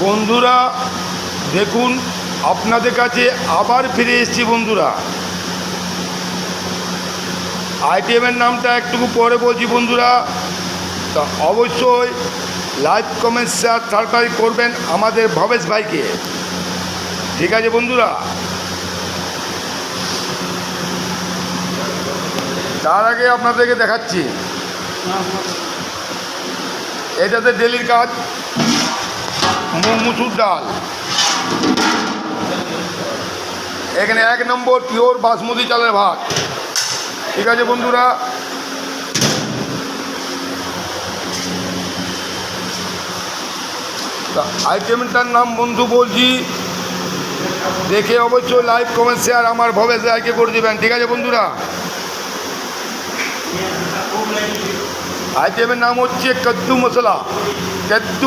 বন্ধুরা দেখুন, আপনাদের কাছে আবার ফিরে এসেছি বন্ধুরা। আইটেমের নামটা একটু পরে বলছি বন্ধুরা। তা অবশ্যই লাইক কমেন্ট শেয়ার সাবস্ক্রাইব করবেন আমাদের ভবেশ ভাইকে, ঠিক আছে বন্ধুরা। তার আগে আপনাদেরকে দেখাচ্ছি, এটাতে ডেলির কাজ মুগ মুসুর ডাল, এখানে 1 নম্বর পিওর বাসমতি চালের ভাত, ঠিক আছে বন্ধুরা। তা আইটেমটার নাম বন্ধু বলছি, দেখে অবশ্যই লাইক কমেন্ট শেয়ার আমার ভবেশ ভাইকে করে দেবেন, ঠিক আছে বন্ধুরা। আইটেমের নাম হচ্ছে কাদ্দু মশলা। কাদ্দু